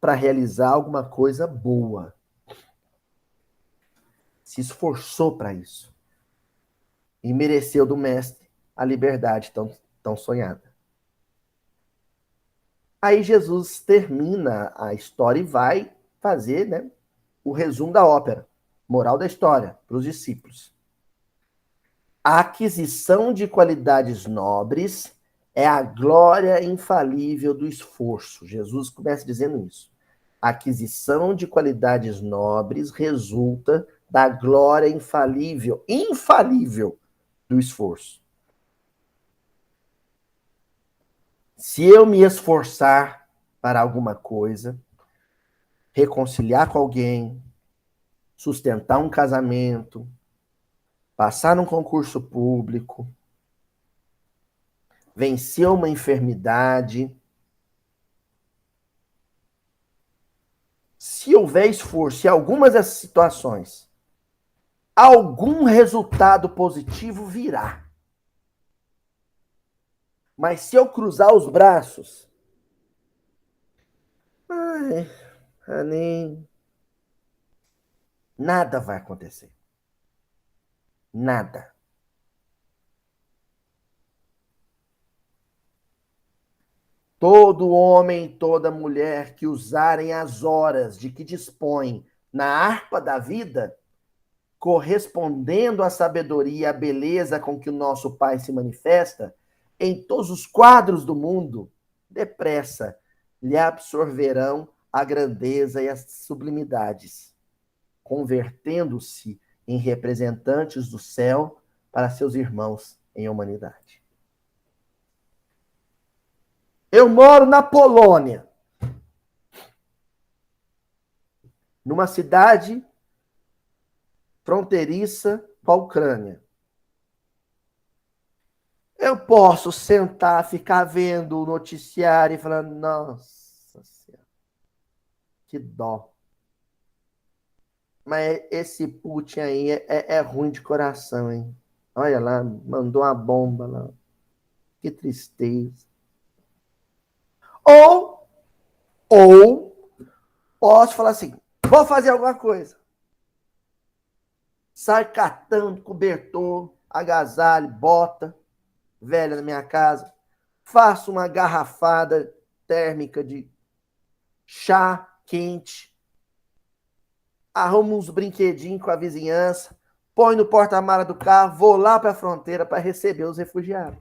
para realizar alguma coisa boa. Se esforçou para isso. E mereceu do mestre a liberdade tão sonhada. Aí Jesus termina a história e vai fazer, né, o resumo da ópera. Moral da história para os discípulos. A aquisição de qualidades nobres é a glória infalível do esforço. Jesus começa dizendo isso. A aquisição de qualidades nobres resulta da glória infalível do esforço. Se eu me esforçar para alguma coisa, reconciliar com alguém, sustentar um casamento, passar num concurso público, vencer uma enfermidade, se houver esforço em algumas dessas situações, algum resultado positivo virá. Mas se eu cruzar os braços, nem nada vai acontecer. Nada. Todo homem e toda mulher que usarem as horas de que dispõem na harpa da vida, correspondendo à sabedoria e à beleza com que o nosso Pai se manifesta, em todos os quadros do mundo, depressa lhe absorverão a grandeza e as sublimidades, convertendo-se em representantes do céu para seus irmãos em humanidade. Eu moro na Polônia, numa cidade fronteiriça com a Ucrânia. Eu posso sentar, ficar vendo o noticiário e falar, nossa senhora, que dó. Mas esse Putin aí é ruim de coração, hein? Olha lá, mandou uma bomba lá. Que tristeza. Ou posso falar assim, vou fazer alguma coisa. Sai catando cobertor, agasalho, bota, velha na minha casa. Faço uma garrafada térmica de chá quente. Arrumo uns brinquedinhos com a vizinhança. Põe no porta-mala do carro, vou lá para a fronteira para receber os refugiados.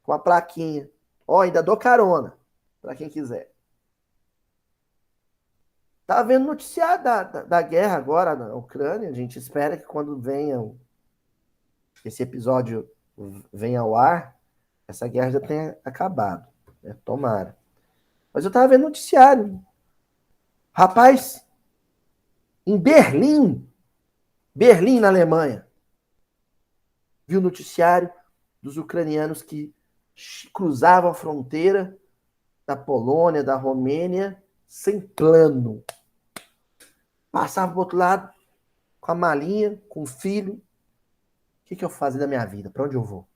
Com a plaquinha. Ó, ainda dou carona para quem quiser. Tá vendo noticiário da guerra agora na Ucrânia. A gente espera que quando venha esse episódio venha ao ar, essa guerra já tenha acabado. Né? Tomara. Mas eu tava vendo noticiário. Rapaz, em Berlim, na Alemanha, viu o noticiário dos ucranianos que cruzavam a fronteira da Polônia, da Romênia, sem plano. Passava pro outro lado, com a malinha, com o filho. O que eu vou fazer da minha vida? Para onde eu vou?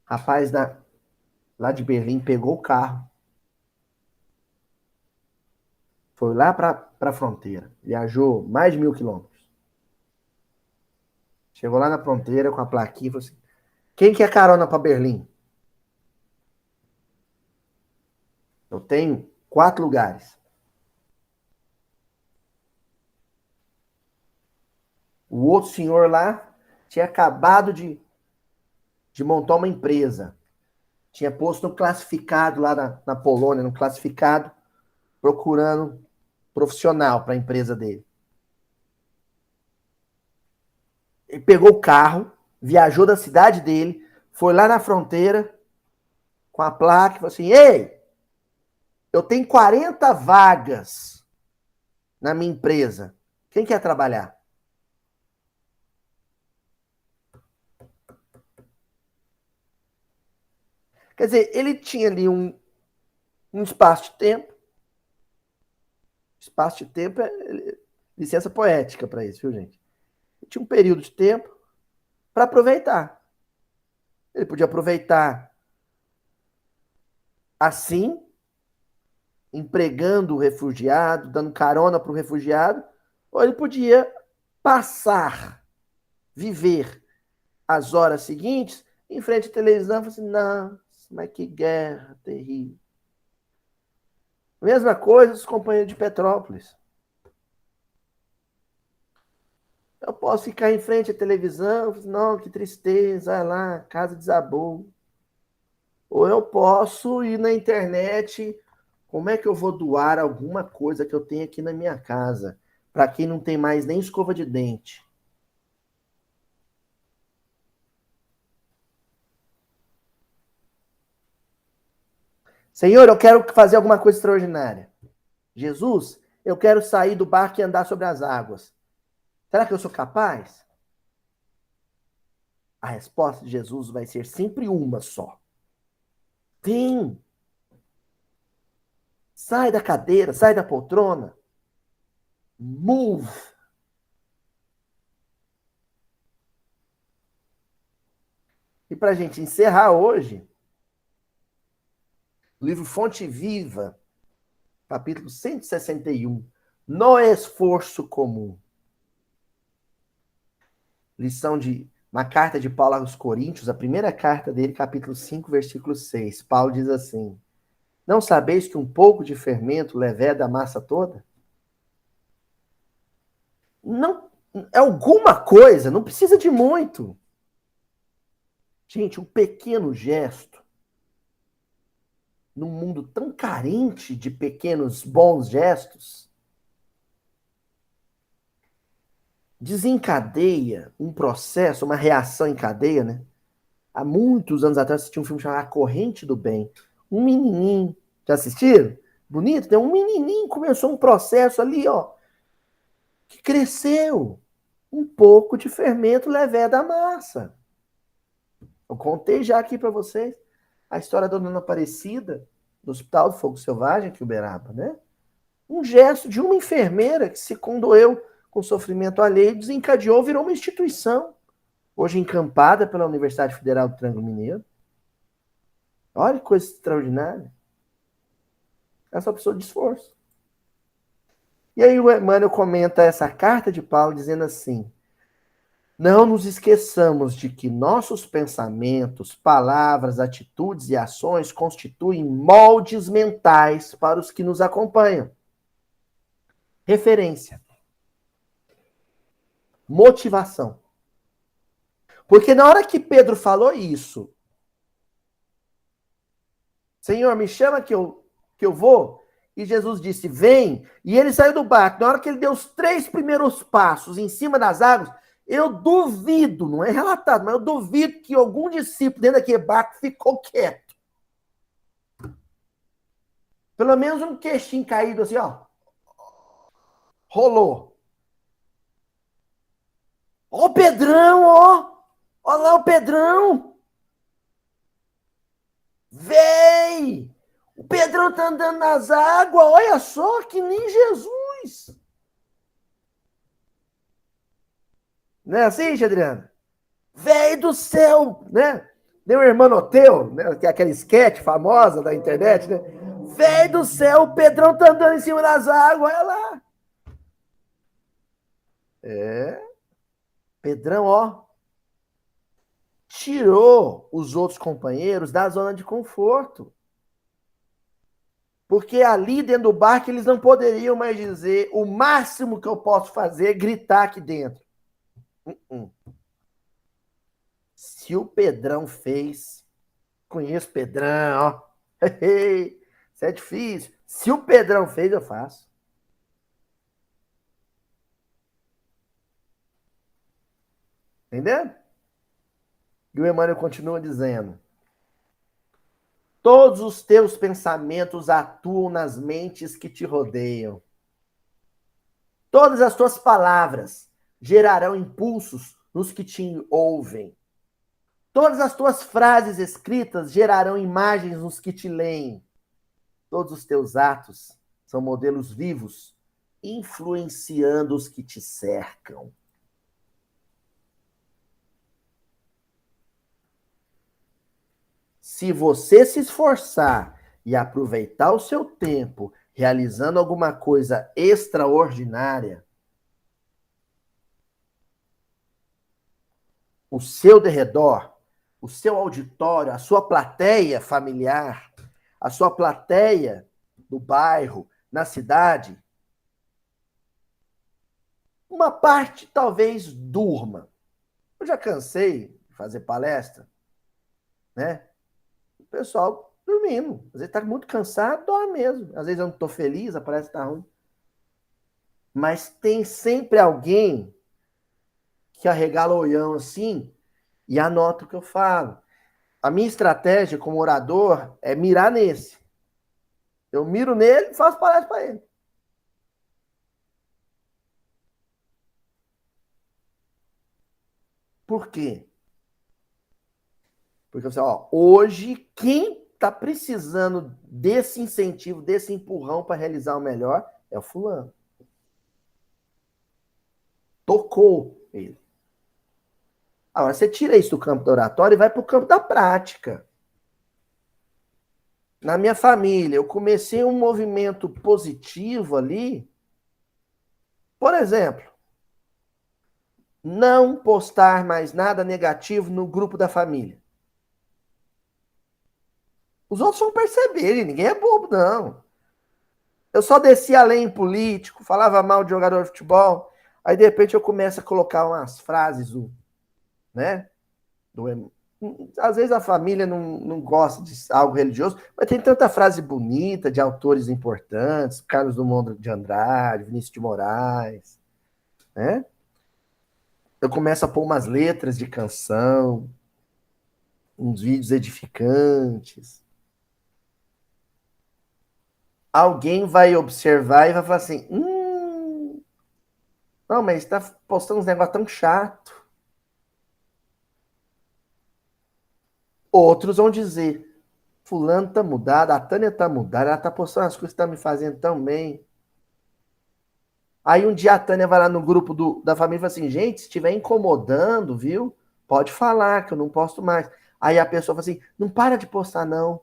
Rapaz lá de Berlim pegou o carro. Foi lá para a fronteira. Viajou mais de 1.000 quilômetros. Chegou lá na fronteira com a plaquinha e falou assim, quem quer carona para Berlim? Eu tenho 4 lugares. O outro senhor lá tinha acabado de montar uma empresa. Tinha posto no classificado lá na Polônia, no classificado, procurando profissional para a empresa dele. Ele pegou o carro, viajou da cidade dele, foi lá na fronteira com a placa e falou assim, ei, eu tenho 40 vagas na minha empresa. Quem quer trabalhar? Quer dizer, ele tinha ali um espaço de tempo. Espaço de tempo é licença poética para isso, viu, gente? Ele tinha um período de tempo para aproveitar. Ele podia aproveitar assim, empregando o refugiado, dando carona para o refugiado, ou ele podia passar, viver as horas seguintes em frente à televisão e falar assim, não, mas que guerra terrível. Mesma coisa os companheiros de Petrópolis. Eu posso ficar em frente à televisão, não, que tristeza, olha lá, a casa desabou. Ou eu posso ir na internet, como é que eu vou doar alguma coisa que eu tenho aqui na minha casa? Para quem não tem mais nem escova de dente. Senhor, eu quero fazer alguma coisa extraordinária. Jesus, eu quero sair do barco e andar sobre as águas. Será que eu sou capaz? A resposta de Jesus vai ser sempre uma só. Sim. Sai da cadeira, sai da poltrona. Move. E para a gente encerrar hoje, o livro Fonte Viva, capítulo 161, No Esforço Comum. Lição de uma carta de Paulo aos Coríntios, a primeira carta dele, capítulo 5, versículo 6. Paulo diz assim, não sabeis que um pouco de fermento leveda a massa toda? Não, é alguma coisa, não precisa de muito. Gente, um pequeno gesto, num mundo tão carente de pequenos bons gestos, desencadeia um processo, uma reação em cadeia, né? Há muitos anos atrás, tinha um filme chamado A Corrente do Bem. Um menininho, já assistiram? Bonito, né? Um menininho começou um processo ali, ó, que cresceu um pouco de fermento levé da massa. Eu contei já aqui para vocês a história da Dona Aparecida, do Hospital do Fogo Selvagem, aqui em Uberaba, né? Um gesto de uma enfermeira que se condoeu com sofrimento alheio, desencadeou, virou uma instituição, hoje encampada pela Universidade Federal do Triângulo Mineiro. Olha que coisa extraordinária. Essa pessoa de esforço. E aí o Emmanuel comenta essa carta de Paulo dizendo assim: não nos esqueçamos de que nossos pensamentos, palavras, atitudes e ações constituem moldes mentais para os que nos acompanham. Referência. Motivação. Porque na hora que Pedro falou isso, Senhor, me chama que eu vou, e Jesus disse, vem, e ele saiu do barco. Na hora que ele deu os 3 primeiros passos em cima das águas, eu duvido, não é relatado, mas eu duvido que algum discípulo dentro daquele barco ficou quieto. Pelo menos um queixinho caído assim, ó. Rolou. Ó o Pedrão, ó. Ó lá o Pedrão. Vem! O Pedrão tá andando nas águas, olha só, que nem Jesus. Não é assim, Adriana? Véi do céu, né? Nem o Hermanoteu, né? Que é aquela esquete famosa da internet, né? Véi do céu, o Pedrão tá andando em cima das águas, olha lá. É. Pedrão, ó, tirou os outros companheiros da zona de conforto. Porque ali dentro do barco eles não poderiam mais dizer o máximo que eu posso fazer é gritar aqui dentro. Se o Pedrão fez, conheço o Pedrão, ó. Isso é difícil. Se o Pedrão fez, eu faço. Entendeu? E o Emmanuel continua dizendo: todos os teus pensamentos atuam nas mentes que te rodeiam. Todas as tuas palavras gerarão impulsos nos que te ouvem. Todas as tuas frases escritas gerarão imagens nos que te leem. Todos os teus atos são modelos vivos, influenciando os que te cercam. Se você se esforçar e aproveitar o seu tempo realizando alguma coisa extraordinária, o seu derredor, o seu auditório, a sua plateia familiar, a sua plateia do bairro, na cidade, uma parte talvez durma. Eu já cansei de fazer palestra, né? O pessoal dormindo. Às vezes está muito cansado, dorme mesmo. Às vezes eu não estou feliz, a palestra está ruim. Mas tem sempre alguém que arregala o olhão assim e anota o que eu falo. A minha estratégia como orador é mirar nesse. Eu miro nele e faço palestra para ele. Por quê? Porque você, ó, hoje quem está precisando desse incentivo, desse empurrão para realizar o melhor é o fulano. Tocou ele. Agora, você tira isso do campo da oratória e vai para o campo da prática. Na minha família, eu comecei um movimento positivo ali. Por exemplo, não postar mais nada negativo no grupo da família. Os outros vão perceber, ninguém é bobo, não. Eu só descia além em político, falava mal de jogador de futebol, aí de repente eu começo a colocar umas frases, né? Às vezes a família não gosta de algo religioso, mas tem tanta frase bonita de autores importantes, Carlos Drummond de Andrade, Vinícius de Moraes, né? Eu começo a pôr umas letras de canção, uns vídeos edificantes. Alguém vai observar e vai falar assim, Não, mas está postando uns negócios tão chato. Outros vão dizer, fulano tá mudado, a Tânia tá mudada, ela tá postando as coisas que tá me fazendo tão bem. Aí um dia a Tânia vai lá no grupo da família e fala assim, gente, se estiver incomodando, viu? Pode falar que eu não posto mais. Aí a pessoa fala assim, não para de postar não,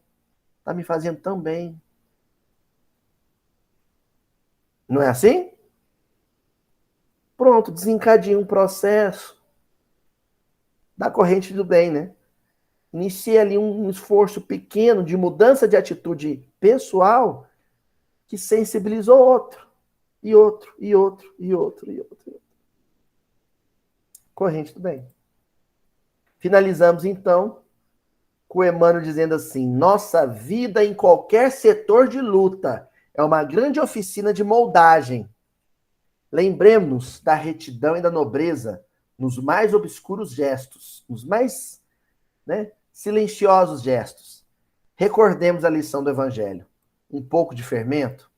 tá me fazendo tão bem. Não é assim? Pronto, desencadeia um processo da corrente do bem, né? Inicia ali um esforço pequeno de mudança de atitude pessoal que sensibilizou outro, e outro, e outro, e outro, e outro. Corrente do bem. Finalizamos então com Emmanuel dizendo assim: nossa vida em qualquer setor de luta é uma grande oficina de moldagem. Lembremos da retidão e da nobreza nos mais obscuros gestos, nos mais, né, silenciosos gestos. Recordemos a lição do Evangelho. Um pouco de fermento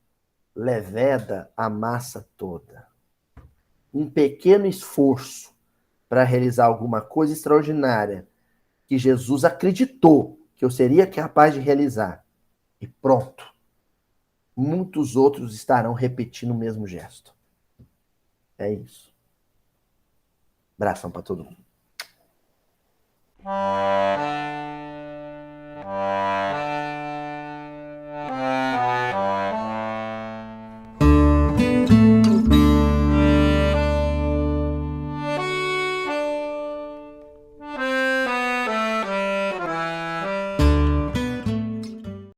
leveda a massa toda. Um pequeno esforço para realizar alguma coisa extraordinária que Jesus acreditou que eu seria capaz de realizar. E pronto. Muitos outros estarão repetindo o mesmo gesto. É isso. Abração para todo mundo.